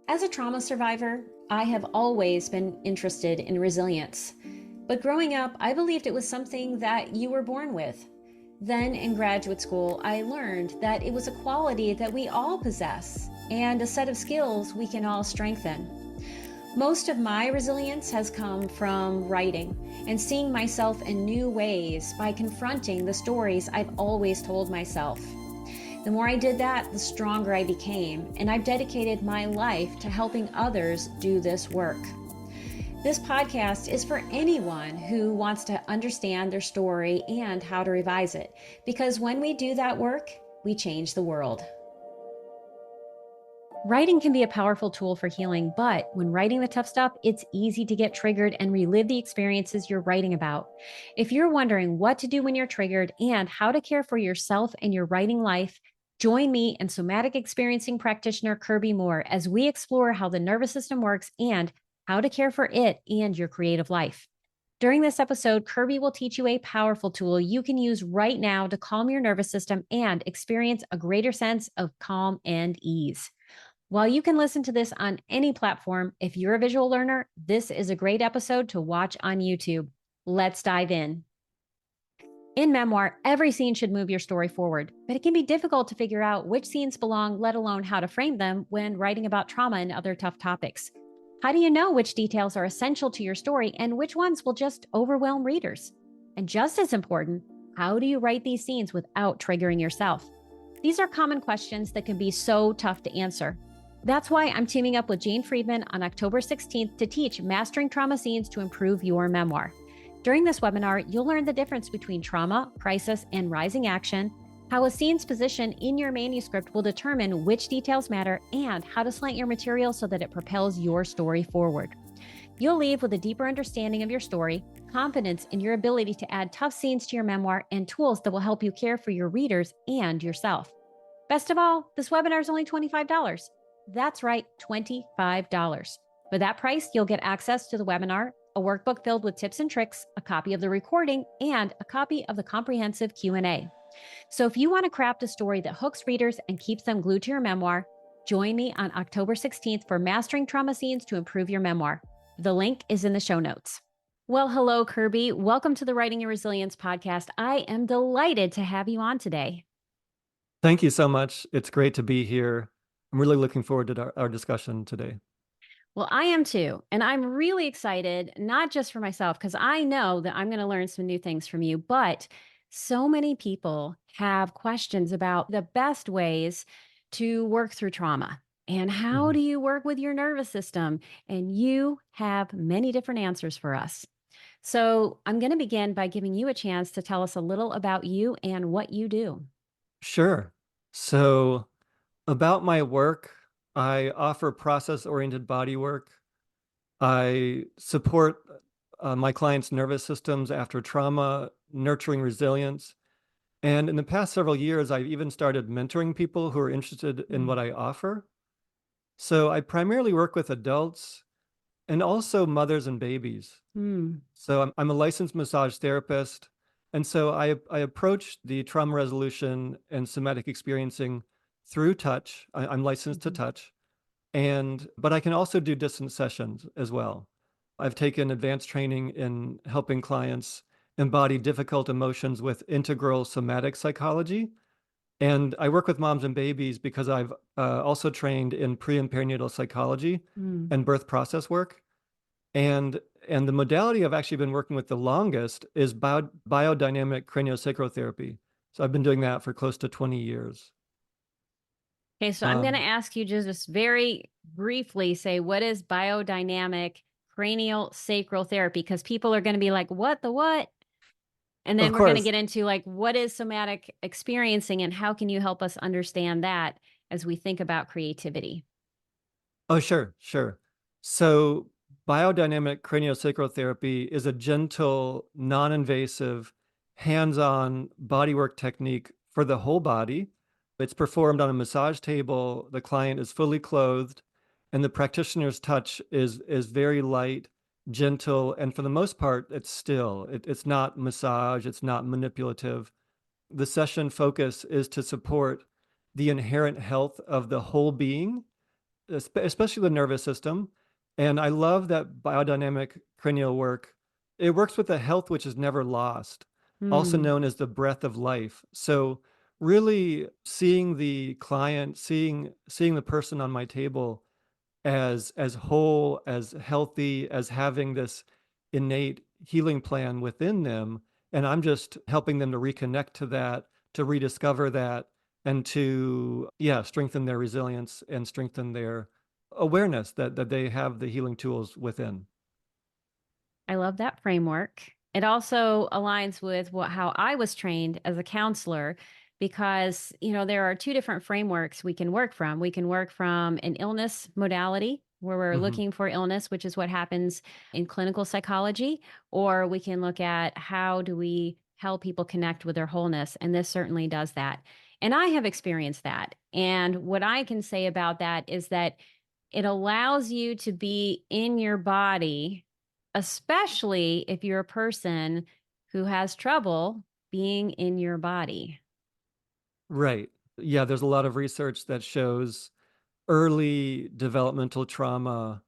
As a trauma survivor, I have always been interested in resilience. But growing up, I believed it was something that you were born with. Then in graduate school, I learned that it was a quality that we all possess and a set of skills we can all strengthen. Most of my resilience has come from writing and seeing myself in new ways by confronting the stories I've always told myself. The more I did that, the stronger I became, and I've dedicated my life to helping others do this work. This podcast is for anyone who wants to understand their story and how to revise it, because when we do that work, we change the world. Writing can be a powerful tool for healing, but when writing the tough stuff, it's easy to get triggered and relive the experiences you're writing about. If you're wondering what to do when you're triggered and how to care for yourself and your writing life, join me and somatic experiencing practitioner Kirby Moore as we explore how the nervous system works and how to care for it and your creative life. During this episode, Kirby will teach you a powerful tool you can use right now to calm your nervous system and experience a greater sense of calm and ease. While you can listen to this on any platform, if you're a visual learner, this is a great episode to watch on YouTube. Let's dive in. In memoir, every scene should move your story forward, but it can be difficult to figure out which scenes belong, let alone how to frame them when writing about trauma and other tough topics. How do you know which details are essential to your story and which ones will just overwhelm readers? And just as important, how do you write these scenes without triggering yourself? These are common questions that can be so tough to answer. That's why I'm teaming up with Jane Friedman on October 16th to teach Mastering Trauma Scenes to Improve Your Memoir. During this webinar, you'll learn the difference between trauma, crisis, and rising action, how a scene's position in your manuscript will determine which details matter, and how to slant your material so that it propels your story forward. You'll leave with a deeper understanding of your story, confidence in your ability to add tough scenes to your memoir, and tools that will help you care for your readers and yourself. Best of all, this webinar is only $25. That's right, $25. For that price, you'll get access to the webinar, a workbook filled with tips and tricks, a copy of the recording, and a copy of the comprehensive Q&A. So if you want to craft a story that hooks readers and keeps them glued to your memoir, join me on October 16th for Mastering Trauma Scenes to Improve Your Memoir. The link is in the show notes. Well, hello, Kirby. Welcome to the Writing Your Resilience podcast. I am delighted to have you on today. Thank you so much. It's great to be here. I'm really looking forward to our discussion today. Well, I am too. And I'm really excited, not just for myself, because I know that I'm going to learn some new things from you, but so many people have questions about the best ways to work through trauma. And how do you work with your nervous system? And you have many different answers for us. So I'm going to begin by giving you a chance to tell us a little about you and what you do. Sure. So about my work, I offer process-oriented body work. I support my clients' nervous systems after trauma, nurturing resilience. And in the past several years, I've even started mentoring people who are interested in what I offer. So I primarily work with adults and also mothers and babies. So I'm a licensed massage therapist. And so I approach the trauma resolution and somatic experiencing through touch. I'm licensed to touch. But I can also do distance sessions as well. I've taken advanced training in helping clients embody difficult emotions with integral somatic psychology. And I work with moms and babies because I've also trained in pre and perinatal psychology and birth process work. And the modality I've actually been working with the longest is biodynamic craniosacral therapy. So I've been doing that for close to 20 years. Okay, so I'm going to ask you just very briefly say, what is biodynamic cranial sacral therapy? Because people are going to be like, what the what? And then we're going to get into like, what is somatic experiencing and how can you help us understand that as we think about creativity? Oh, sure. So biodynamic craniosacral therapy is a gentle, non-invasive, hands-on bodywork technique for the whole body. It's performed on a massage table. The client is fully clothed, and the practitioner's touch is very light, gentle, and for the most part, it's still. It's not massage. It's not manipulative. The session focus is to support the inherent health of the whole being especially the nervous system. And I love that biodynamic cranial work. It works with a health which is never lost, also Hmm. known as the breath of life. So really seeing the client, seeing the person on my table as whole, as healthy, as having this innate healing plan within them, and I'm just helping them to reconnect to that, to rediscover that, and to, yeah, strengthen their resilience and strengthen their awareness that they have the healing tools within. I love that framework. It also aligns with how I was trained as a counselor because, there are two different frameworks we can work from. We can work from an illness modality where we're Mhm. looking for illness, which is what happens in clinical psychology, or we can look at how do we help people connect with their wholeness, and this certainly does that. And I have experienced that. And what I can say about that is that it allows you to be in your body, especially if you're a person who has trouble being in your body. Right. Yeah, there's a lot of research that shows early developmental trauma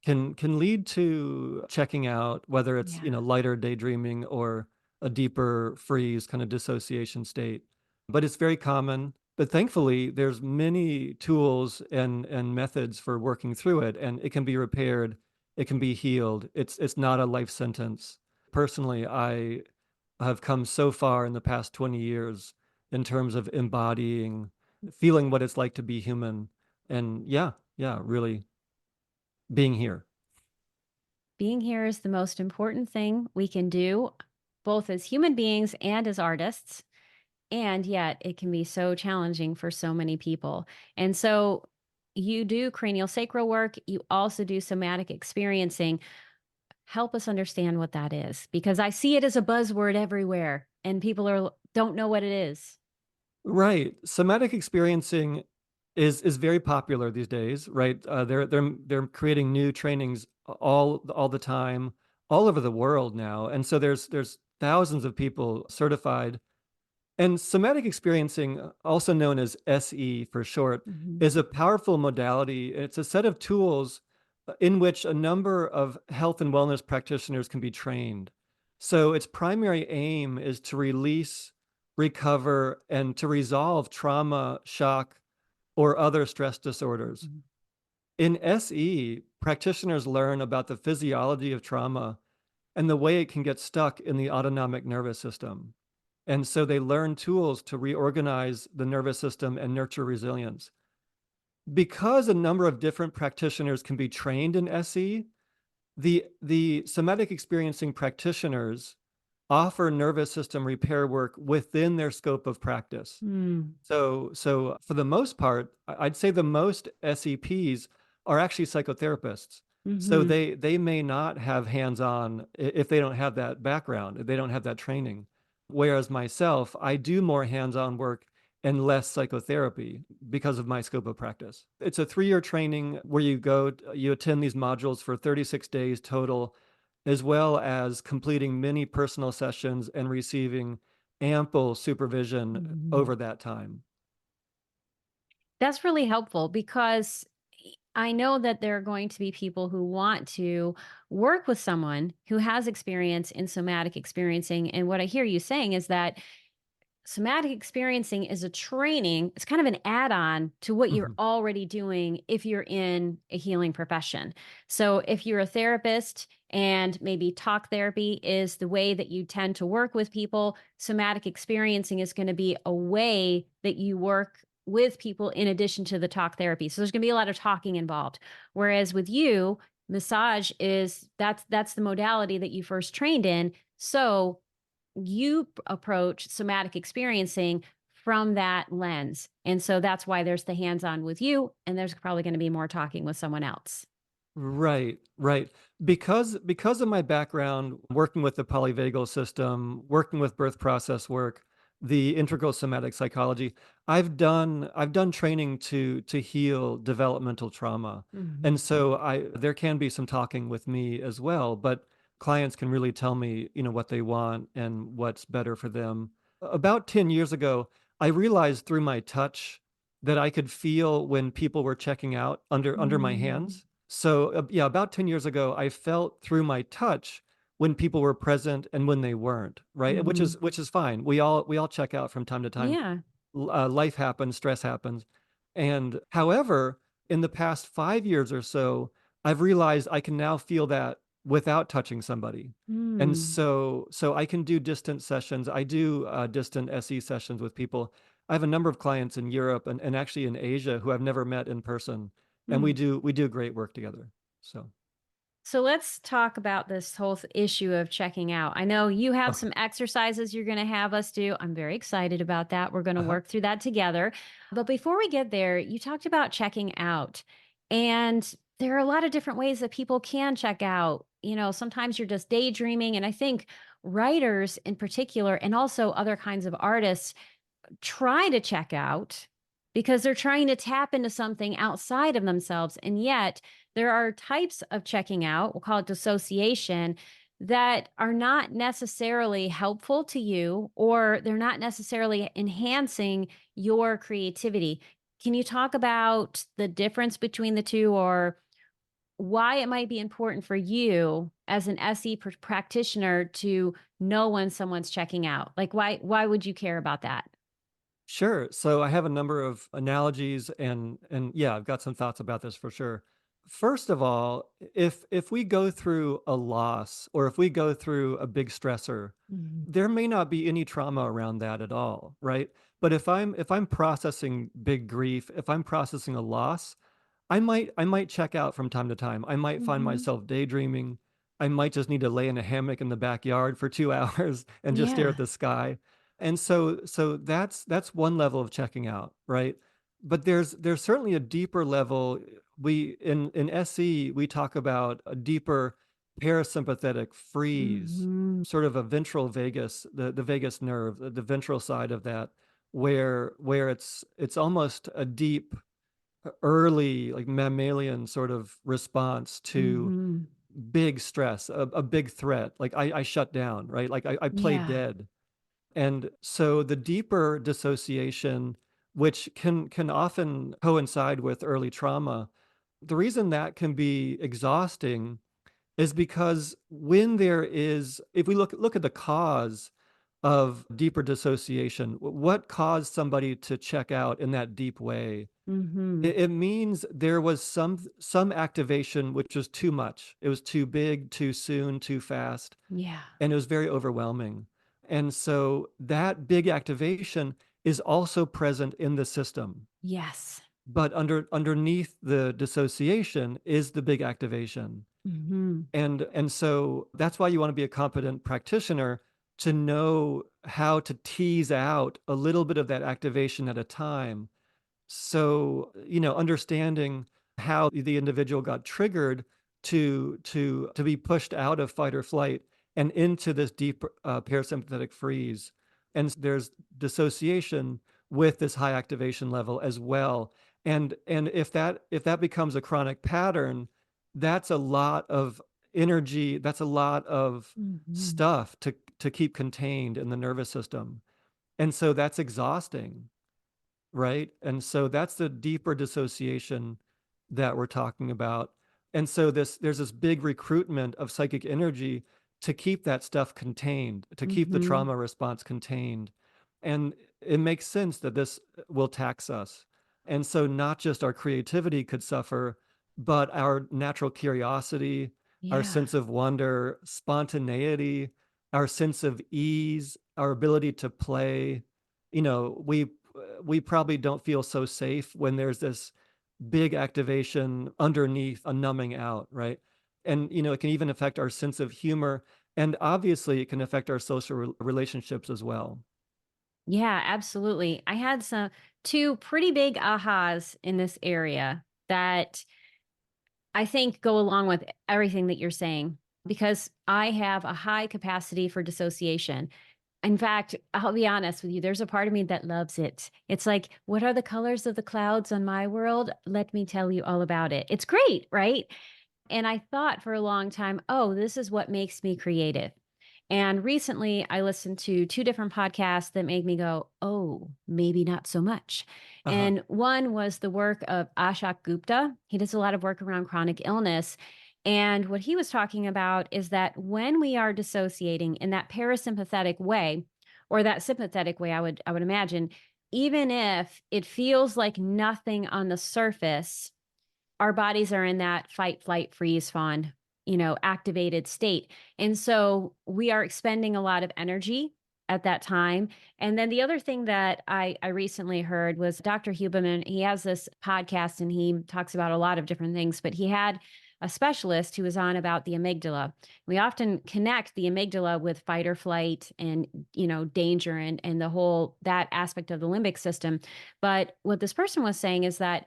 can lead to checking out, whether it's, Yeah. lighter daydreaming or a deeper freeze kind of dissociation state. But it's very common. But thankfully, there's many tools and methods for working through it, and it can be repaired, it can be healed. It's not a life sentence. Personally, I have come so far in the past 20 years in terms of embodying, feeling what it's like to be human, and yeah, really being here. Being here is the most important thing we can do, both as human beings and as artists. And yet, it can be so challenging for so many people. And so, you do cranial sacral work, you also do somatic experiencing. Help us understand what that is because I see it as a buzzword everywhere and people don't know what it is. Right. Somatic experiencing is very popular these days, right? They're creating new trainings all the time, all over the world now, and so there's thousands of people certified. And somatic experiencing, also known as SE for short, Mhm. is a powerful modality. It's a set of tools in which a number of health and wellness practitioners can be trained. So its primary aim is to release, recover, and to resolve trauma, shock, or other stress disorders. Mhm. In SE, practitioners learn about the physiology of trauma and the way it can get stuck in the autonomic nervous system. And so they learn tools to reorganize the nervous system and nurture resilience. Because a number of different practitioners can be trained in SE, the somatic experiencing practitioners offer nervous system repair work within their scope of practice. Mm. So for the most part, I'd say the most SEPs are actually psychotherapists. So Mhm. they may not have hands-on if they don't have that background, if they don't have that training. Whereas myself, I do more hands-on work and less psychotherapy because of my scope of practice. It's a 3-year training where you attend these modules for 36 days total, as well as completing many personal sessions and receiving ample supervision Mhm. over that time. That's really helpful because I know that there are going to be people who want to work with someone who has experience in somatic experiencing. And what I hear you saying is that somatic experiencing is a training, it's kind of an add on to what you're Mhm. already doing if you're in a healing profession. So, if you're a therapist and maybe talk therapy is the way that you tend to work with people, somatic experiencing is going to be a way that you work with people in addition to the talk therapy. So, there's going to be a lot of talking involved. Whereas with you, massage is that's the modality that you first trained in. So, approach somatic experiencing from that lens. And so that's why there's the hands on with you, and there's probably going to be more talking with someone else. Right, right. Because of my background working with the polyvagal system, working with birth process work, the integral somatic psychology, I've done training to heal developmental trauma. Mhm. And so I there can be some talking with me as well, but clients can really tell me, what they want and what's better for them. About 10 years ago, I realized through my touch that I could feel when people were checking out under my Mm. hands. So, yeah, about 10 years ago, I felt through my touch when people were present and when they weren't, right? Mhm. Which is fine. We all check out from time to time. Yeah. Life happens, stress happens. And however, in the past 5 years or so, I've realized I can now feel that without touching somebody. And Mm. so I can do distant sessions. I do distant SE sessions with people. I have a number of clients in Europe and actually in Asia who I've never met in person. And we Mm. do great work together. So, So let's talk about this whole issue of checking out. I know you have okay. some exercises you're going to have us do. I'm very excited about that. We're going to Uh-huh. work through that together. But before we get there, you talked about checking out. And there are a lot of different ways that people can check out. Sometimes you're just daydreaming. And I think writers in particular, and also other kinds of artists, try to check out because they're trying to tap into something outside of themselves. And yet, there are types of checking out, we'll call it dissociation, that are not necessarily helpful to you or they're not necessarily enhancing your creativity. Can you talk about the difference between the two or why it might be important for you as an SE practitioner to know when someone's checking out? Like why would you care about that? Sure. So I have a number of analogies and yeah, I've got some thoughts about this for sure. First of all, if we go through a loss or if we go through a big stressor, Mhm. there may not be any trauma around that at all, right? But if I'm processing big grief, if I'm processing a loss, I might check out from time to time. I might find Mhm. myself daydreaming. I might just need to lay in a hammock in the backyard for 2 hours and just stare Yeah. at the sky. And so that's one level of checking out, right? But there's certainly a deeper level. We in SE, we talk about a deeper parasympathetic freeze, Mhm. sort of a ventral vagus, the vagus nerve, the ventral side of that, where it's almost a deep early like mammalian sort of response to Mhm. big stress, a big threat. Like I shut down, right? Like I play Yeah. dead. And so the deeper dissociation, which can often coincide with early trauma, the reason that can be exhausting is because when there is, if we look at the cause of deeper dissociation, what caused somebody to check out in that deep way? Mhm. It means there was some activation which was too much. It was too big, too soon, too fast, Yeah. and it was very overwhelming. And so that big activation is also present in the system. Yes. But underneath the dissociation is the big activation. Mhm. And so that's why you want to be a competent practitioner to know how to tease out a little bit of that activation at a time. So, understanding how the individual got triggered to be pushed out of fight or flight and into this deep parasympathetic freeze. And there's dissociation with this high activation level as well. And if that becomes a chronic pattern, that's a lot of energy, that's a lot of Mhm. stuff to keep contained in the nervous system. And so that's exhausting. Right? And so that's the deeper dissociation that we're talking about. And so there's this big recruitment of psychic energy to keep that stuff contained, to keep the Mhm. trauma response contained. And it makes sense that this will tax us. And so not just our creativity could suffer, but our natural curiosity, our Yeah. sense of wonder, spontaneity, our sense of ease, our ability to play. We probably don't feel so safe when there's this big activation underneath a numbing out, right? And it can even affect our sense of humor, and obviously it can affect our social relationships as well. Yeah, absolutely. I had some two pretty big ahas in this area that I think go along with everything that you're saying because I have a high capacity for dissociation. In fact, I'll be honest with you, there's a part of me that loves it. It's like, what are the colors of the clouds on my world? Let me tell you all about it. It's great, right? And I thought for a long time, oh, this is what makes me creative. And recently I listened to two different podcasts that made me go, oh, maybe not so much. Uh-huh. And one was the work of Ashok Gupta. He does a lot of work around chronic illness. And what he was talking about is that when we are dissociating in that parasympathetic way, or that sympathetic way, I would imagine, even if it feels like nothing on the surface, our bodies are in that fight, flight, freeze, fawn, activated state. And so we are expending a lot of energy at that time. And then the other thing that I recently heard was Dr. Huberman. He has this podcast and he talks about a lot of different things, but he had a specialist who was on about the amygdala. We often connect the amygdala with fight or flight and, danger and the whole that aspect of the limbic system. But what this person was saying is that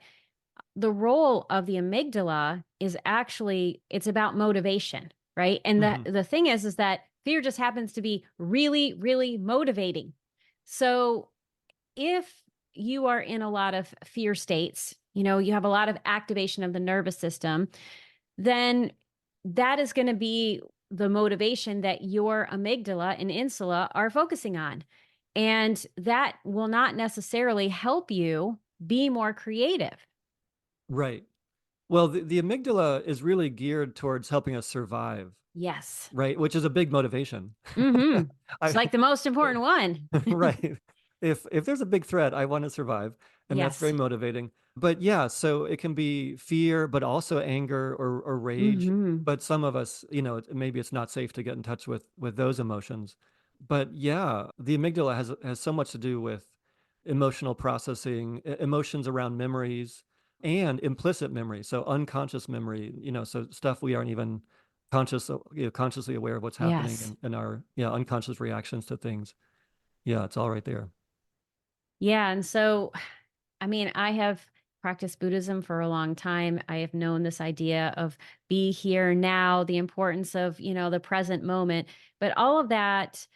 the role of the amygdala is actually it's about motivation, right? And the Hmm. the thing is that fear just happens to be really really motivating. So if you are in a lot of fear states, you have a lot of activation of the nervous system, then that is going to be the motivation that your amygdala and insula are focusing on. And that will not necessarily help you be more creative. Right. Well, the amygdala is really geared towards helping us survive, Yes. right? Which is a big motivation. Mhm. It's I like the most important one. right. If there's a big threat, I want to survive, and that's very Yes. motivating. But yeah, so it can be fear, but also anger or rage. Mhm. But some of us, maybe it's not safe to get in touch with those emotions. But yeah, the amygdala has so much to do with emotional processing, emotions around memories, and implicit memory, so unconscious memory. So stuff we aren't even consciously aware of what's happening Yes. in our unconscious reactions to things. Yeah, it's all right there. Yeah, and so I mean, I have practiced Buddhism for a long time. I have known this idea of be here now, the importance of, the present moment, but all of that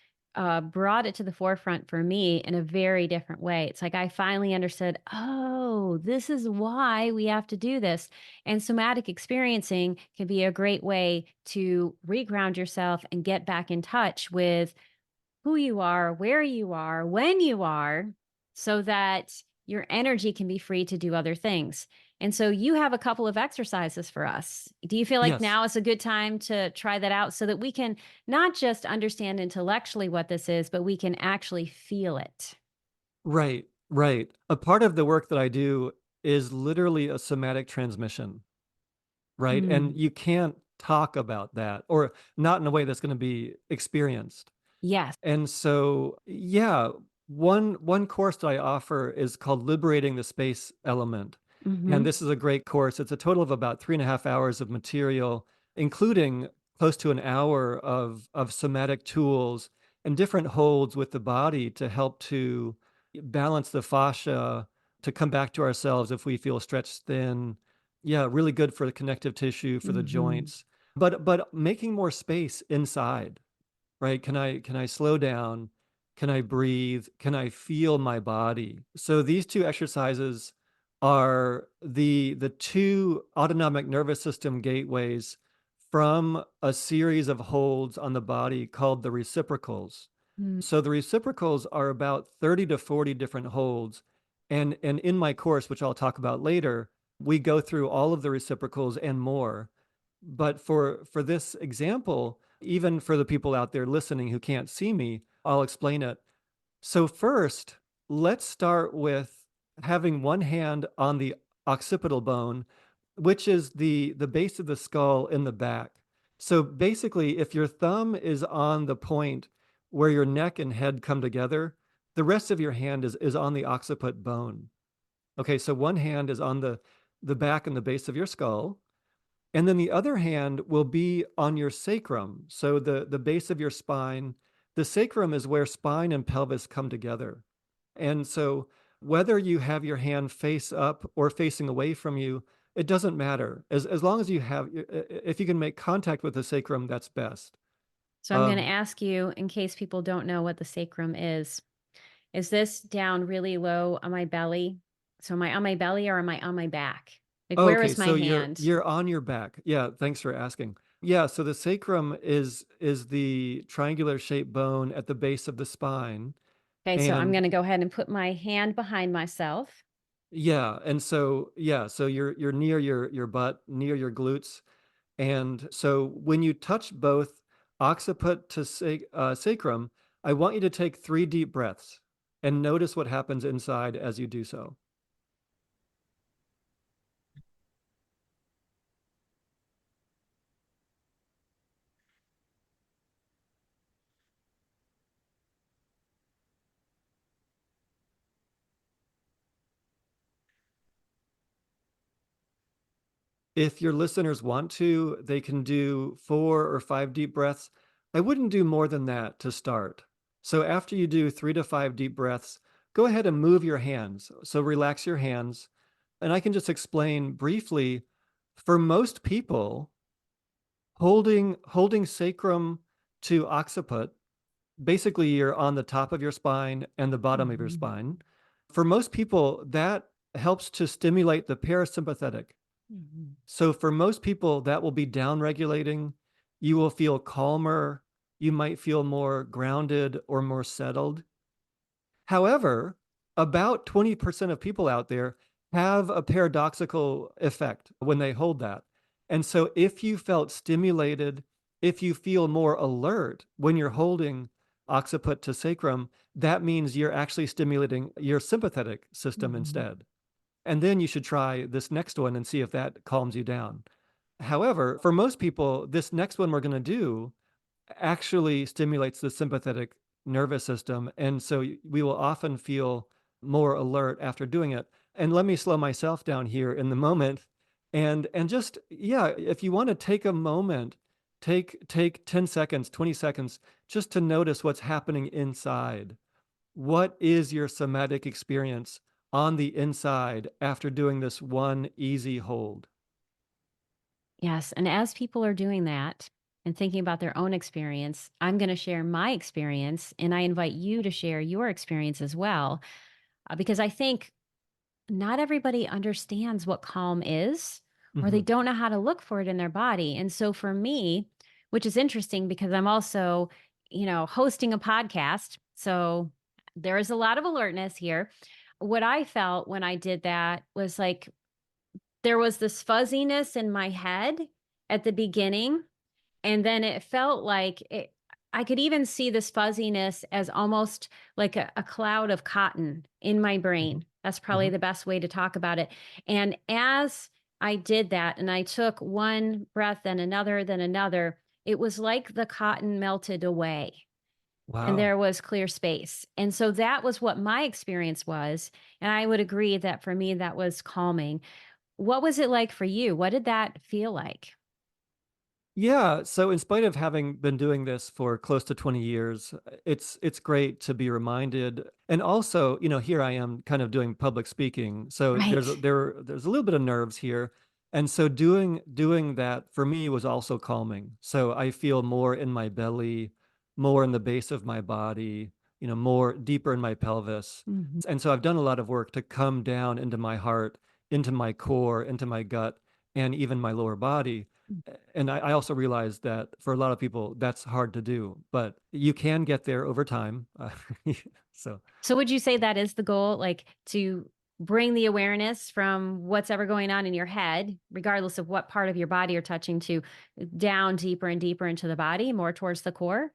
brought it to the forefront for me in a very different way. It's like I finally understood, oh, this is why we have to do this. And somatic experiencing can be a great way to reground yourself and get back in touch with who you are, where you are, when you are, so that your energy can be free to do other things. And so you have a couple of exercises for us. Do you feel like Yes. now is a good time to try that out so that we can not just understand intellectually what this is, but we can actually feel it? Right, right. A part of the work that I do is literally a somatic transmission, right? And Mm. you can't talk about that or not in a way that's going to be experienced. Yes. And so, yeah, one course that I offer is called Liberating the Space Element. And Hmm. this is a great course. It's a total of about 3.5 hours of material, including close to an hour of somatic tools and different holds with the body to help to balance the fascia, to come back to ourselves if we feel stretched thin. Yeah, really good for the connective tissue, for the Hmm. joints. But making more space inside, right? Can I slow down? Can I breathe? Can I feel my body? So these two exercises are the two autonomic nervous system gateways from a series of holds on the body called the reciprocals. So the reciprocals are about 30 to 40 different holds. And in my course, which I'll talk about later, we go through all of the reciprocals and more. But for this example, even for the people out there listening who can't see me, I'll explain it. So first, let's start with having one hand on the occipital bone, which is the base of the skull in the back. So basically, if your thumb is on the point where your neck and head come together, the rest of your hand is on the occiput bone. Okay, so one hand is on the back and the base of your skull, and then the other hand will be on your sacrum. So the base of your spine, the sacrum is where spine and pelvis come together. And so whether you have your hand face up or facing away from you, it doesn't matter. As long as you have, if you can make contact with the sacrum, that's best. So I'm going to Um, ask you, in case people don't know what the sacrum is this down really low on my belly? So am I on my belly or am I on my back? Like, oh, where okay, is my so you're hand? you're on your back. Yeah, thanks for asking. Yeah, so the sacrum is the triangular shaped bone at the base of the spine. Okay, so I'm And going to go ahead and put my hand behind myself. yeah, and so yeah, so you're near your butt, near your glutes. And so when you touch both occiput to sacrum, I want you to take 3 deep breaths and notice what happens inside as you do so. If your listeners want to, they can do 4 or 5 deep breaths. I wouldn't do more than that to start. So after you do 3 to 5 deep breaths, go ahead and move your hands. So relax your hands. And I can just explain briefly, for most people, holding sacrum to occiput, basically you're on the top of your spine and the bottom of your Mhm. spine. For most people, that helps to stimulate the parasympathetic. Mhm. So for most people, that will be down regulating. You will feel calmer. You might feel more grounded or more settled. However, about 20% of people out there have a paradoxical effect when they hold that. And so if you felt stimulated, if you feel more alert when you're holding occiput to sacrum, that means you're actually stimulating your sympathetic system Mhm. instead. And then you should try this next one and see if that calms you down. However, for most people, this next one we're going to do actually stimulates the sympathetic nervous system. And so we will often feel more alert after doing it. And let me slow myself down here in the moment. And just, yeah, if you want to take a moment, take 10 seconds, 20 seconds, just to notice what's happening inside. What is your somatic experience on the inside after doing this one easy hold? Yes. And as people are doing that and thinking about their own experience, I'm going to share my experience and I invite you to share your experience as well. Because I think not everybody understands what calm is, or they Hmm. don't know how to look for it in their body. And so for me, which is interesting because I'm also, hosting a podcast. So there is a lot of alertness here. What I felt when I did that was like there was this fuzziness in my head at the beginning, and then it felt like I could even see this fuzziness as almost like a cloud of cotton in my Hmm. brain. That's probably Hmm. the best way to talk about it. And as I did that and I took one breath, then another, it was like the cotton melted away and Wow. there was clear space. And so that was what my experience was. And I would agree that for me, that was calming. What was it like for you? What did that feel like? Yeah, so in spite of having been doing this for close to 20 years, it's great to be reminded. And also, here I am kind of doing public speaking. So Right. there's a little bit of nerves here. And so doing that for me was also calming. So I feel more in my belly, more in the base of my body, more deeper in my pelvis. Mhm. And so I've done a lot of work to come down into my heart, into my core, into my gut, and even my lower body. And I also realize that for a lot of people, that's hard to do, but you can get there over time. So, So would you say that is the goal, like to bring the awareness from what's ever going on in your head, regardless of what part of your body you're touching to down deeper and deeper into the body, more towards the core?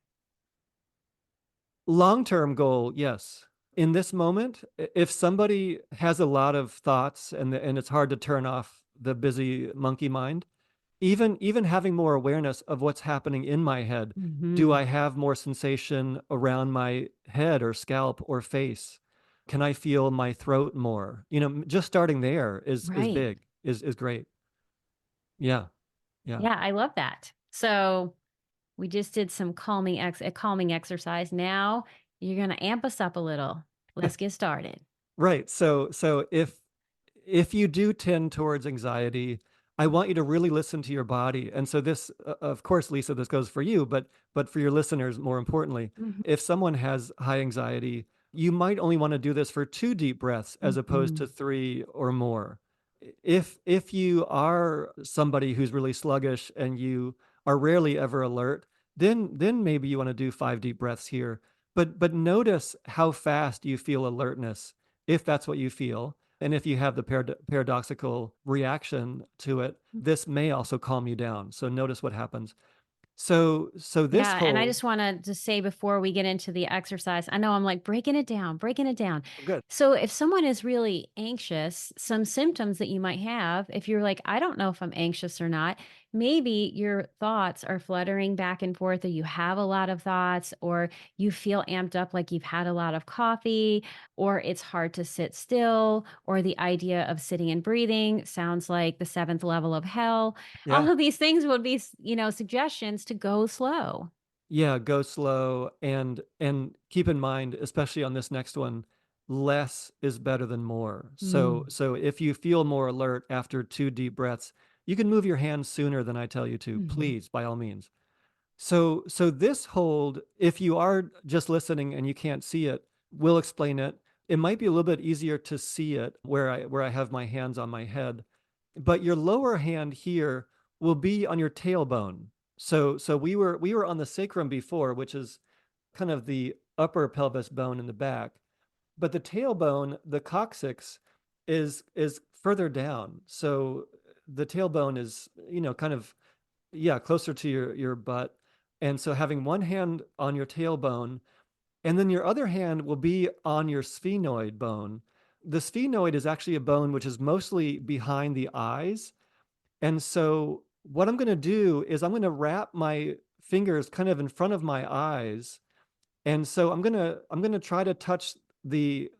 long-term goal, yes. In this moment, if somebody has a lot of thoughts and it's hard to turn off the busy monkey mind, even having more awareness of what's happening in my head. Do Mhm. I have more sensation around my head or scalp or face? Can I feel my throat more? Just starting there is Right. big, is great. Yeah, yeah. Yeah, I love that. So we just did some a calming exercise. Now you're going to amp us up a little. Let's get started. Right. So if you do tend towards anxiety, I want you to really listen to your body. And so this, of course, Lisa, this goes for you, but for your listeners, more importantly, Mhm. if someone has high anxiety, you might only want to do this for 2 deep breaths as opposed to Mhm. 3 or more. If you are somebody who's really sluggish and you are rarely ever alert, then maybe you want to do 5 deep breaths here. But notice how fast you feel alertness, if that's what you feel. And if you have the paradoxical reaction to it, this may also calm you down. So notice what happens. So this Yeah, and I whole just wanna just say before we get into the exercise, I know I'm, like, breaking it down, breaking it down. oh, good. So, if someone is really anxious, some symptoms that you might have, if you're like, "I don't know if I'm anxious or not," maybe your thoughts are fluttering back and forth, or you have a lot of thoughts, or you feel amped up like you've had a lot of coffee, or it's hard to sit still, or the idea of sitting and breathing sounds like the 7th level of hell. All Yeah. of these things would be, suggestions to go slow. Yeah, go slow and keep in mind, especially on this next one, less is better than more. So Mm. so if you feel more alert after 2 deep breaths, you can move your hands sooner than I tell you to. Mhm. Please, by all means. So this hold, if you are just listening and you can't see it, we'll explain it. It might be a little bit easier to see it where I have my hands on my head, but your lower hand here will be on your tailbone. So we were on the sacrum before, which is kind of the upper pelvis bone in the back, but the tailbone, the coccyx, is further down. So the tailbone is, kind of, yeah, closer to your butt. And so having one hand on your tailbone and then your other hand will be on your sphenoid bone. The sphenoid is actually a bone which is mostly behind the eyes. And so what I'm going to do is I'm going to wrap my fingers kind of in front of my eyes. And so I'm going to try to touch the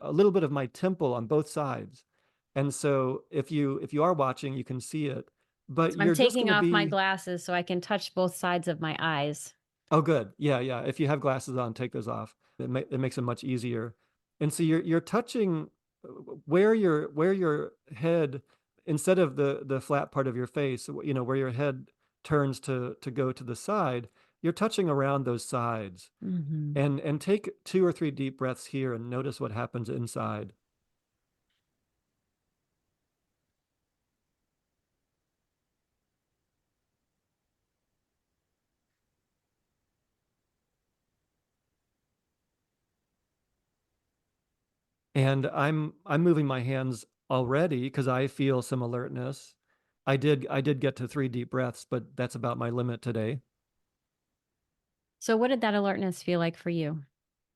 a little bit of my temple on both sides. And so if you are watching, you can see it, but So I'm you're just going taking to off my be. glasses so I can touch both sides of my eyes. Oh, good. Yeah, yeah. If you have glasses on, take those off. It makes it much easier. And so you're touching where your head, instead of the flat part of your face, where your head turns to go to the side, you're touching around those sides. Mhm. And take 2 or 3 deep breaths here and notice what happens inside. And I'm moving my hands already because I feel some alertness. I did get to 3 deep breaths, but that's about my limit today. So what did that alertness feel like for you?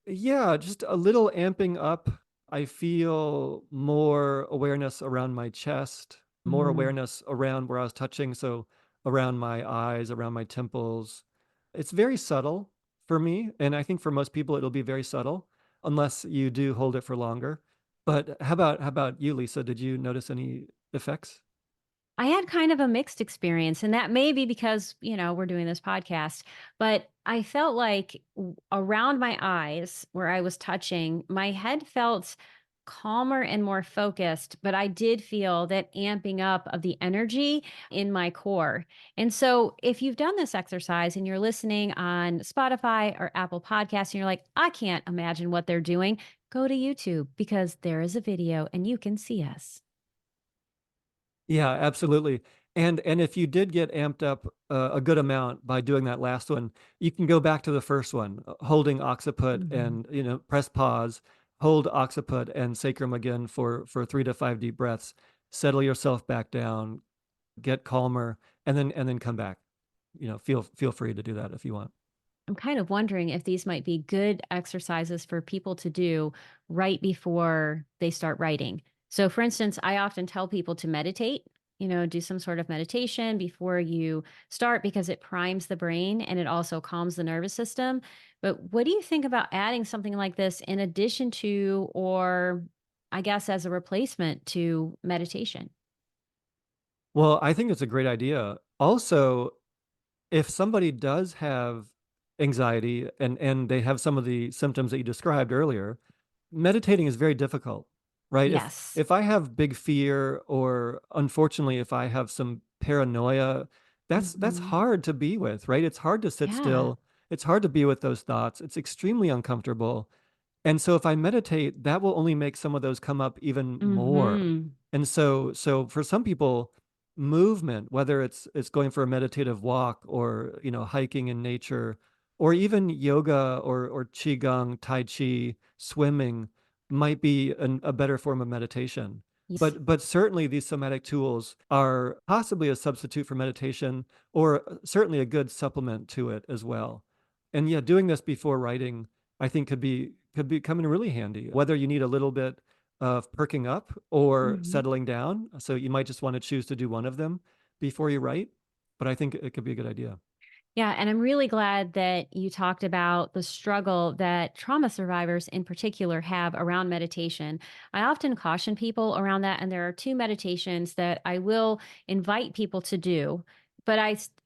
Yeah, just a little amping up. I feel more awareness around my chest, more Mm. awareness around where I was touching. So around my eyes, around my temples. It's very subtle for me. And I think for most people, it'll be very subtle unless you do hold it for longer. But how about you, Lisa? Did you notice any effects? I had kind of a mixed experience, and that may be because, we're doing this podcast, but I felt like around my eyes where I was touching, my head felt calmer and more focused, but I did feel that amping up of the energy in my core. And so, if you've done this exercise and you're listening on Spotify or Apple Podcasts and you're like, I can't imagine what they're doing, go to YouTube because there is a video and you can see us. Yeah, absolutely. And if you did get amped up a good amount by doing that last one, you can go back to the first one, holding occiput Mhm. and press pause, hold occiput and sacrum again for 3 to 5 deep breaths. Settle yourself back down, get calmer, and then come back. Feel free to do that if you want. I'm kind of wondering if these might be good exercises for people to do right before they start writing. So, for instance, I often tell people to meditate, do some sort of meditation before you start because it primes the brain and it also calms the nervous system. But what do you think about adding something like this in addition to, or I guess as a replacement to meditation? Well, I think it's a great idea. Also, if somebody does have anxiety and they have some of the symptoms that you described earlier, meditating is very difficult, right? If Yes. if I have big fear or unfortunately if I have some paranoia, that's Hmm. hard to be with, right? It's hard to sit Yeah. still. It's hard to be with those thoughts. It's extremely uncomfortable. And so if I meditate, that will only make some of those come up even more. Hmm. And so for some people, movement, whether it's going for a meditative walk or, hiking in nature, or even yoga or qigong, tai chi, swimming might be a better form of meditation. Yes. But certainly these somatic tools are possibly a substitute for meditation, or certainly a good supplement to it as well. And yeah, doing this before writing, I think could be come in really handy, whether you need a little bit of perking up or Mhm. settling down. So you might just want to choose to do one of them before you write, but I think it could be a good idea. Yeah, and I'm really glad that you talked about the struggle that trauma survivors in particular have around meditation. I often caution people around that, and there are two meditations that I will invite people to do. But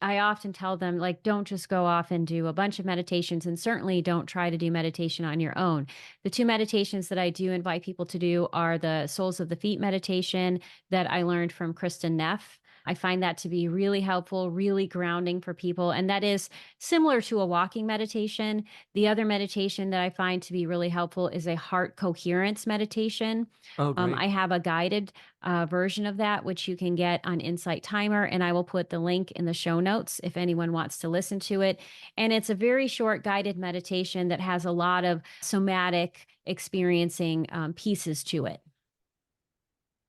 I often tell them, like, don't just go off and do a bunch of meditations, and certainly don't try to do meditation on your own. The two meditations that I do invite people to do are the Soles of the Feet meditation that I learned from Kristen Neff. I find that to be really helpful, really grounding for people. And that is similar to a walking meditation. The other meditation that I find to be really helpful is a heart coherence meditation. Oh, great. I have a guided version of that, which you can get on Insight Timer. And I will put the link in the show notes if anyone wants to listen to it. And it's a very short guided meditation that has a lot of somatic experiencing pieces to it.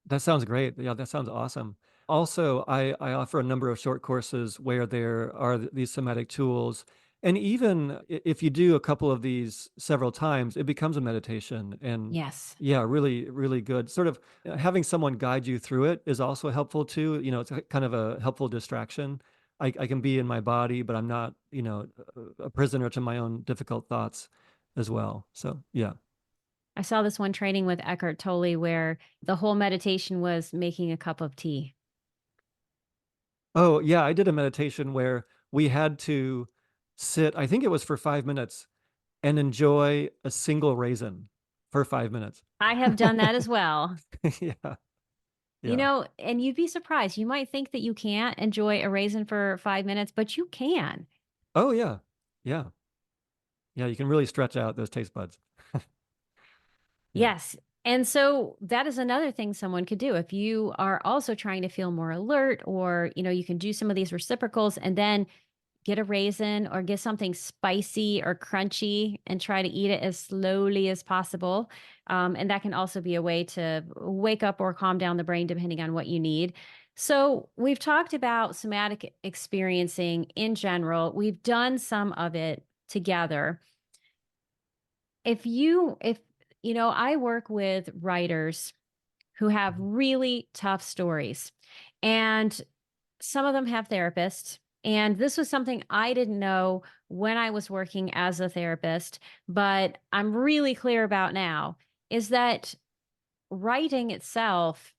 That sounds great. Yeah, that sounds awesome. Also, I offer a number of short courses where there are these somatic tools. And even if you do a couple of these several times, it becomes a meditation. And Yes. yeah, really, really good. Sort of having someone guide you through it is also helpful too. It's kind of a helpful distraction. I can be in my body, but I'm not, a prisoner to my own difficult thoughts as well. So, yeah. I saw this one training with Eckhart Tolle where the whole meditation was making a cup of tea. Oh, yeah, I did a meditation where we had to sit, I think it was for 5 minutes, and enjoy a single raisin for 5 minutes. I have done that as well. Yeah, You yeah. know, and you'd be surprised. You might think that you can't enjoy a raisin for 5 minutes, but you can. Oh, yeah. Yeah. Yeah, you can really stretch out those taste buds. Yeah. Yes. And so that is another thing someone could do. If you are also trying to feel more alert, or, you can do some of these reciprocals and then get a raisin or get something spicy or crunchy and try to eat it as slowly as possible. And that can also be a way to wake up or calm down the brain, depending on what you need. So, we've talked about somatic experiencing in general. We've done some of it together. I work with writers who have really tough stories, and some of them have therapists. And this was something I didn't know when I was working as a therapist, but I'm really clear about now is that writing itself,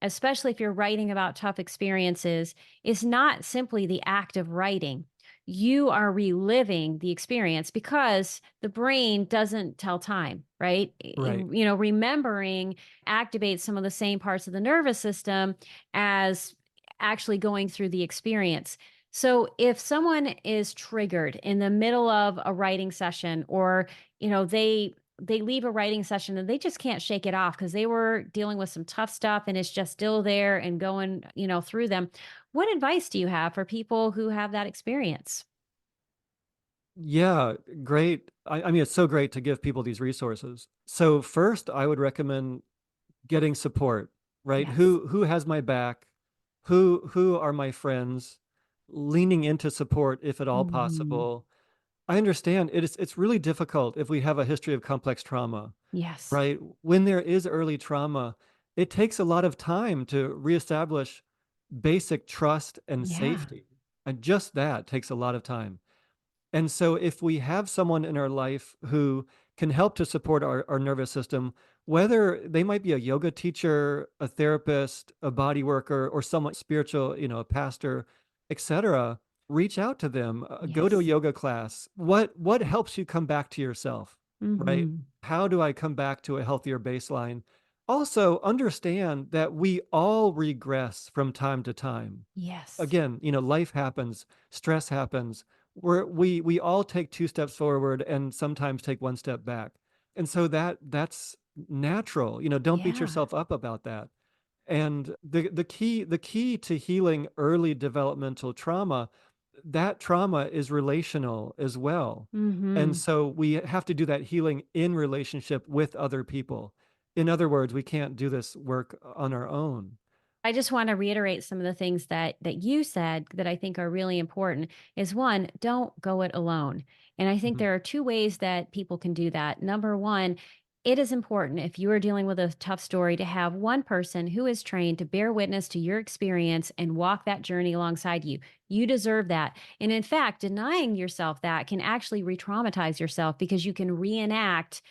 especially if you're writing about tough experiences, is not simply the act of writing. You are reliving the experience because the brain doesn't tell time, right? Right. Remembering activates some of the same parts of the nervous system as actually going through the experience. So if someone is triggered in the middle of a writing session, or they leave a writing session and they just can't shake it off because they were dealing with some tough stuff and it's just still there and going, through them. What advice do you have for people who have that experience? Yeah, great. I mean, it's so great to give people these resources. So first, I would recommend getting support, right? Yes. Who has my back? Who are my friends? Leaning into support if at all Mhm. possible. I understand it's really difficult if we have a history of complex trauma, Yes. right? When there is early trauma, it takes a lot of time to reestablish basic trust and Yeah. safety. And just that takes a lot of time. And so if we have someone in our life who can help to support our nervous system, whether they might be a yoga teacher, a therapist, a body worker, or someone spiritual, a pastor, etc., reach out to them, go to a Yes. yoga class. What helps you come back to yourself, right? Mhm. How do I come back to a healthier baseline? Also, understand that we all regress from time to time. Yes. Again, life happens, stress happens. We all take 2 steps forward and sometimes take 1 step back. And so that's natural. Don't beat Yeah. yourself up about that. And the key to healing early developmental trauma, that trauma is relational as well. And Hmm. so we have to do that healing in relationship with other people. In other words, we can't do this work on our own. I just want to reiterate some of the things that you said that I think are really important is one, don't go it alone. And I think Mhm. there are two ways that people can do that. Number one, it is important if you are dealing with a tough story to have one person who is trained to bear witness to your experience and walk that journey alongside you. You deserve that. And in fact, denying yourself that can actually re traumatize yourself because you can reenact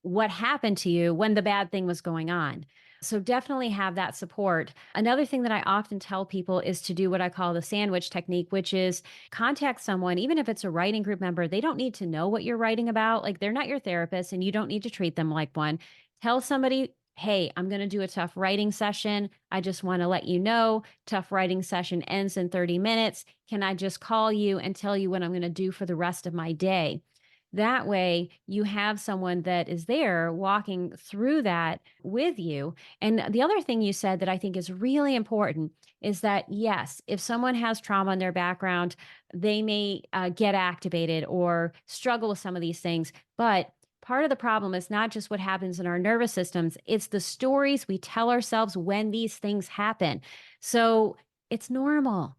what happened to you when the bad thing was going on. So definitely have that support. Another thing that I often tell people is to do what I call the sandwich technique, which is contact someone, even if it's a writing group member, they don't need to know what you're writing about. Like they're not your therapist and you don't need to treat them like one. Tell somebody, hey, I'm going to do a tough writing session. I just want to let you know, tough writing session ends in 30 minutes. Can I just call you and tell you what I'm going to do for the rest of my day? That way, you have someone that is there walking through that with you. And the other thing you said that I think is really important is that, yes, if someone has trauma in their background, they may get activated or struggle with some of these things. But part of the problem is not just what happens in our nervous systems, it's the stories we tell ourselves when these things happen. So it's normal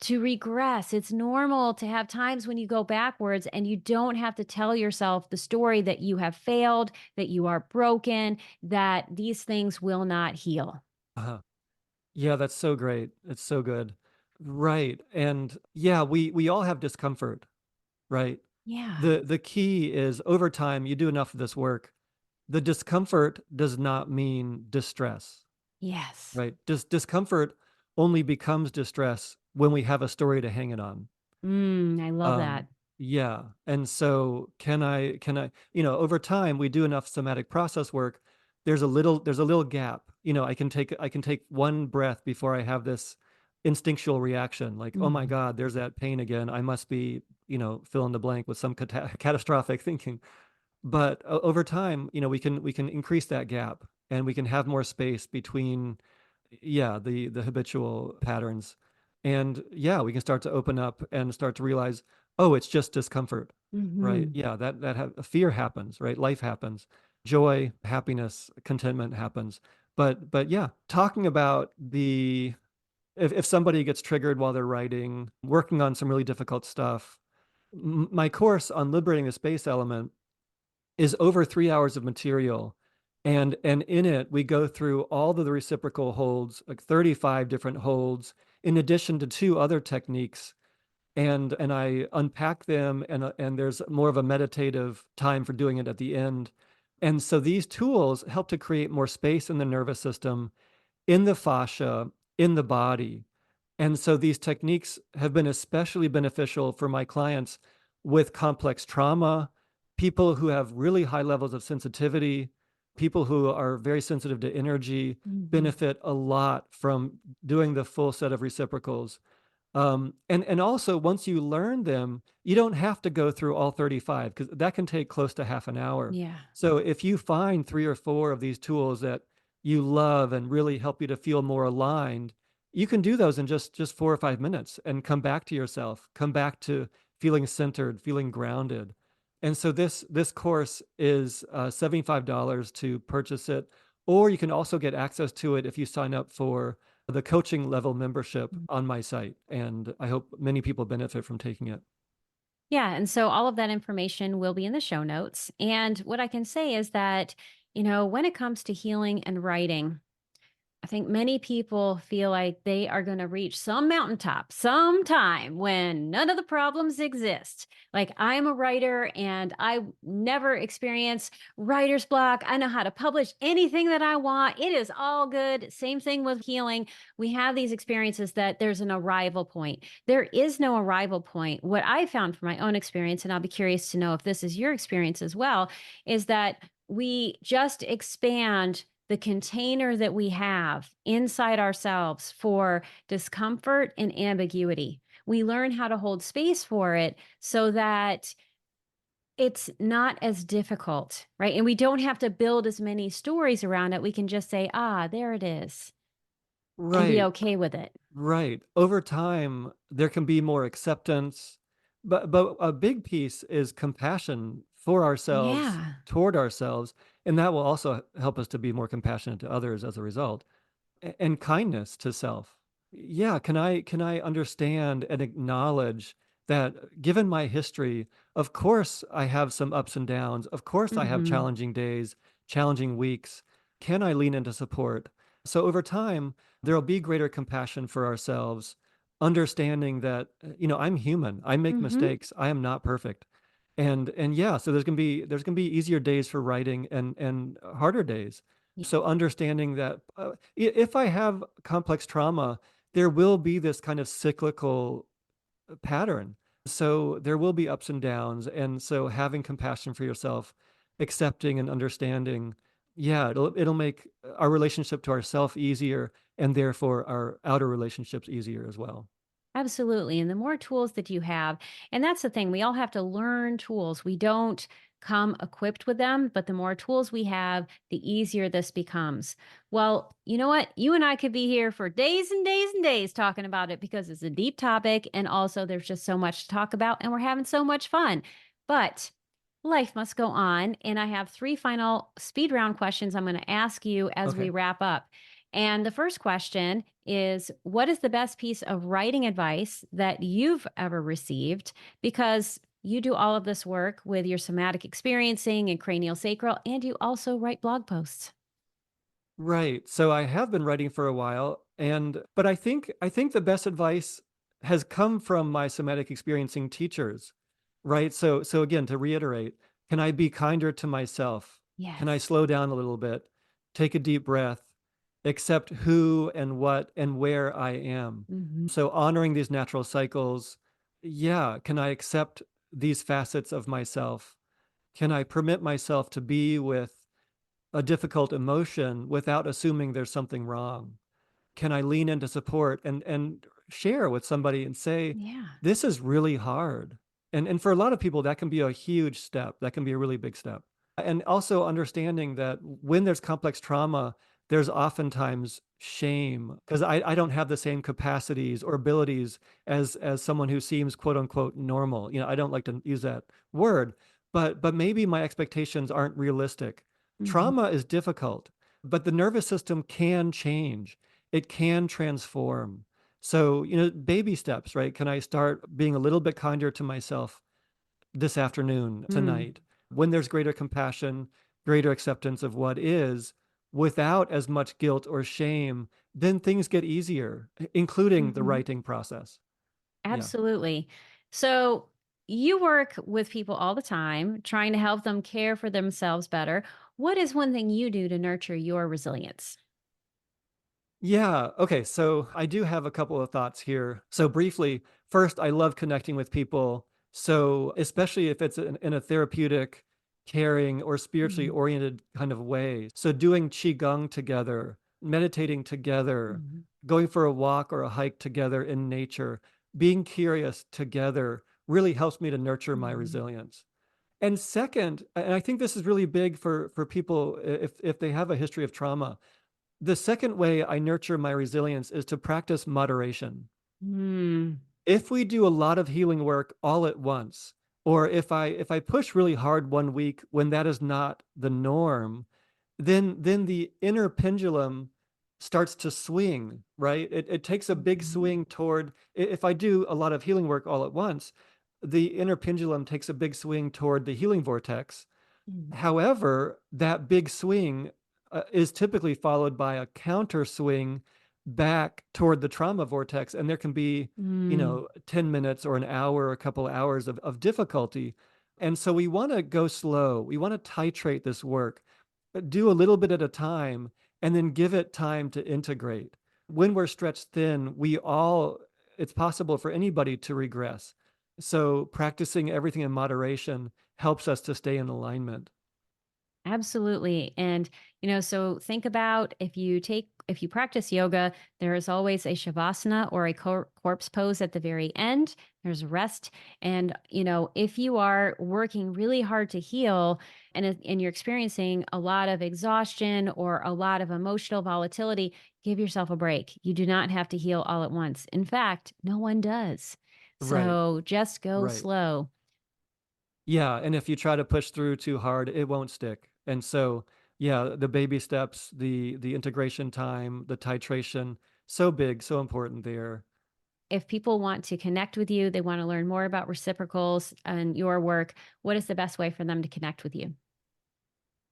to regress. It's normal to have times when you go backwards and you don't have to tell yourself the story that you have failed, that you are broken, that these things will not heal. Uh-huh. Yeah, that's so great. It's so good. Right. And yeah, we all have discomfort, right? Yeah. The key is over time, you do enough of this work, the discomfort does not mean distress, Yes. right? Discomfort only becomes distress when we have a story to hang it on. I love Um, that. yeah. And so over time we do enough somatic process work, there's a little gap. I can take one breath before I have this instinctual reaction like, "Oh my Mhm. God, there's that pain again. I must be, fill in the blank with some catastrophic thinking." But over time, we can increase that gap and we can have more space between, yeah, the habitual patterns. And yeah, we can start to open up and start to realize, oh, it's just discomfort, right? Mhm. Yeah, fear happens, right? Life happens. Joy, happiness, contentment happens. But yeah, talking about the if somebody gets triggered while they're writing, working on some really difficult stuff, my course on liberating the space element is over 3 hours of material. And in it, we go through all of the reciprocal holds, like 35 different holds, in addition to two other techniques. And I unpack them, and there's more of a meditative time for doing it at the end. And so these tools help to create more space in the nervous system, in the fascia, in the body. And so these techniques have been especially beneficial for my clients with complex trauma, people who have really high levels of sensitivity, people who are very sensitive to energy Mhm. benefit a lot from doing the full set of reciprocals. And also once you learn them, you don't have to go through all 35 because that can take close to half an hour. Yeah. So if you find three or four of these tools that you love and really help you to feel more aligned, you can do those in just 4 or 5 minutes and come back to yourself, come back to feeling centered, feeling grounded. And so this course is $75 to purchase it, or you can also get access to it if you sign up for the coaching level membership on my site, and I hope many people benefit from taking it. Yeah. And so all of that information will be in the show notes. And what I can say is that, when it comes to healing and writing, I think many people feel like they are going to reach some mountaintop sometime when none of the problems exist. Like I'm a writer and I never experience writer's block. I know how to publish anything that I want. It is all good. Same thing with healing. We have these experiences that there's an arrival point. There is no arrival point. What I found from my own experience, and I'll be curious to know if this is your experience as well, is that we just expand the container that we have inside ourselves for discomfort and ambiguity. We learn how to hold space for it so that it's not as difficult, right? And we don't have to build as many stories around it. We can just say, ah, there it is. and be Right. okay with it. Right. Over time, there can be more acceptance, but a big piece is compassion for ourselves, Yeah. toward ourselves, and that will also help us to be more compassionate to others as a result. And kindness to self. Yeah, can I understand and acknowledge that given my history, of course I have some ups and downs. Of course I have Mhm. challenging days, challenging weeks. Can I lean into support? So over time, there'll be greater compassion for ourselves, understanding that I'm human. I make Mhm. mistakes. I am not perfect. And yeah, so there's gonna be easier days for writing and harder days. So understanding that if I have complex trauma, there will be this kind of cyclical pattern. So there will be ups and downs. And so having compassion for yourself, accepting and understanding, yeah, it'll make our relationship to ourself easier and therefore our outer relationships easier as well. Absolutely. And the more tools that you have, and that's the thing, we all have to learn tools. We don't come equipped with them, but the more tools we have, the easier this becomes. Well, you know what? You and I could be here for days and days and days talking about it because it's a deep topic. And also, there's just so much to talk about, and we're having so much fun. But life must go on. And I have three final speed round questions I'm going to ask you as we Okay. wrap up. And the first question is, what is the best piece of writing advice that you've ever received? Because you do all of this work with your somatic experiencing and cranial sacral, and you also write blog posts. Right. So I have been writing for a while, and but I think the best advice has come from my somatic experiencing teachers. Right? So again, to reiterate, can I be kinder to myself? Can I Yes. slow down a little bit? Take a deep breath, accept who and what and where I am. Hmm. So honoring these natural cycles, yeah, can I accept these facets of myself? Can I permit myself to be with a difficult emotion without assuming there's something wrong? Can I lean into support and share with somebody and say, Yeah. this is really hard? And for a lot of people, that can be a huge step. That can be a really big step. And also understanding that when there's complex trauma, there's oftentimes shame because I don't have the same capacities or abilities as someone who seems quote unquote normal. I don't like to use that word, but maybe my expectations aren't realistic. Hmm. Trauma is difficult, but the nervous system can change. It can transform. So, baby steps, right? Can I start being a little bit kinder to myself this afternoon, Mm. tonight, when there's greater compassion, greater acceptance of what is, without as much guilt or shame, then things get easier, including the Hmm. writing process. Yeah. Absolutely. So you work with people all the time, trying to help them care for themselves better. What is one thing you do to nurture your resilience? Yeah. Okay. So I do have a couple of thoughts here. So briefly, first, I love connecting with people. So especially if it's in a therapeutic, caring, or spiritually Mhm. oriented kind of way. So doing qigong together, meditating together, Mhm. going for a walk or a hike together in nature, being curious together really helps me to nurture my Mhm. resilience. And second, and I think this is really big for people if they have a history of trauma, the second way I nurture my resilience is to practice moderation. Mm. If we do a lot of healing work all at once, or if I push really hard one week when that is not the norm, then the inner pendulum starts to swing, right? It takes a big Mhm. swing toward if I do a lot of healing work all at once, the inner pendulum takes a big swing toward the healing vortex. Mhm. However, that big swing is typically followed by a counter swing back toward the trauma vortex. And there can be, Mm. 10 minutes or an hour, a couple hours of difficulty. And so we want to go slow. We want to titrate this work, do a little bit at a time, and then give it time to integrate. When we're stretched thin, it's possible for anybody to regress. So practicing everything in moderation helps us to stay in alignment. Absolutely. And, so think about if you practice yoga, there is always a shavasana or a corpse pose at the very end. There's rest. And, if you are working really hard to heal and you're experiencing a lot of exhaustion or a lot of emotional volatility, give yourself a break. You do not have to heal all at once. In fact, no one does. Right, So just go right. slow. Yeah, and if you try to push through too hard, it won't stick. And so, yeah, the baby steps, the integration time, the titration, so big, so important there. If people want to connect with you, they want to learn more about reciprocals and your work, what is the best way for them to connect with you?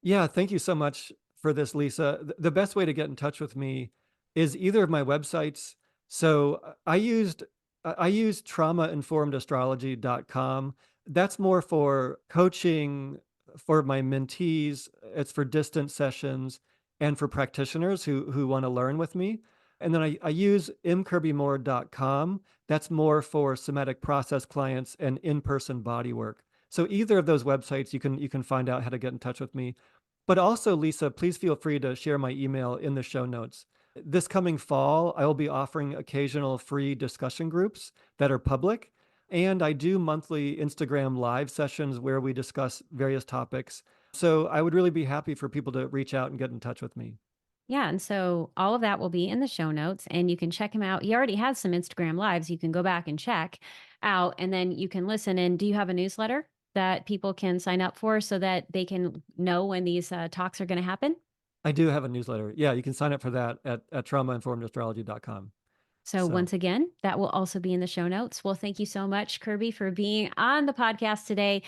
Yeah, thank you so much for this, Lisa. The best way to get in touch with me is either of my websites. So I used traumainformedastrology.com. That's more for coaching for my mentees. It's for distance sessions and for practitioners who want to learn with me. And then I use mkirbymore.com. That's more for somatic process clients and in-person body work. So either of those websites you can find out how to get in touch with me. But also, Lisa, please feel free to share my email in the show notes. This coming fall, I will be offering occasional free discussion groups that are public. And I do monthly Instagram live sessions where we discuss various topics. So I would really be happy for people to reach out and get in touch with me. Yeah. And so all of that will be in the show notes and you can check him out. He already has some Instagram lives. You can go back and check out and then you can listen. And do you have a newsletter that people can sign up for so that they can know when these talks are going to happen? I do have a newsletter. Yeah, you can sign up for that at traumainformedastrology.com. So, So, once again, that will also be in the show notes. Well, thank you so much, Kirby, for being on the podcast today.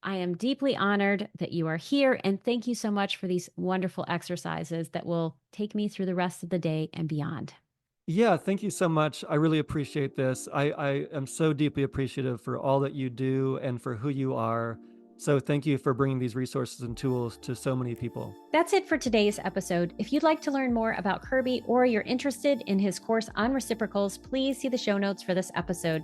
I am deeply honored that you are here. And thank you so much for these wonderful exercises that will take me through the rest of the day and beyond. yeah, thank you so much. I really appreciate this. I am so deeply appreciative for all that you do and for who you are. So thank you for bringing these resources and tools to so many people. That's it for today's episode. If you'd like to learn more about Kirby or you're interested in his course on reciprocals, please see the show notes for this episode.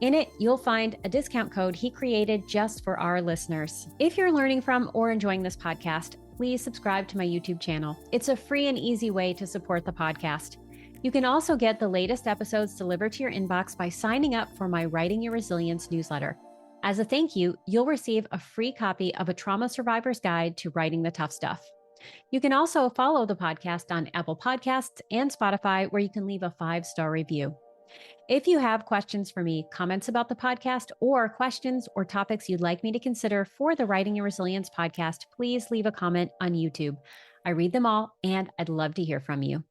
In it, you'll find a discount code he created just for our listeners. If you're learning from or enjoying this podcast, please subscribe to my YouTube channel. It's a free and easy way to support the podcast. You can also get the latest episodes delivered to your inbox by signing up for my Writing Your Resilience newsletter. As a thank you, you'll receive a free copy of a trauma survivor's guide to writing the tough stuff. You can also follow the podcast on Apple Podcasts and Spotify, where you can leave a 5-star review. If you have questions for me, comments about the podcast, or questions or topics you'd like me to consider for the Writing Your Resilience podcast, please leave a comment on YouTube. I read them all, and I'd love to hear from you.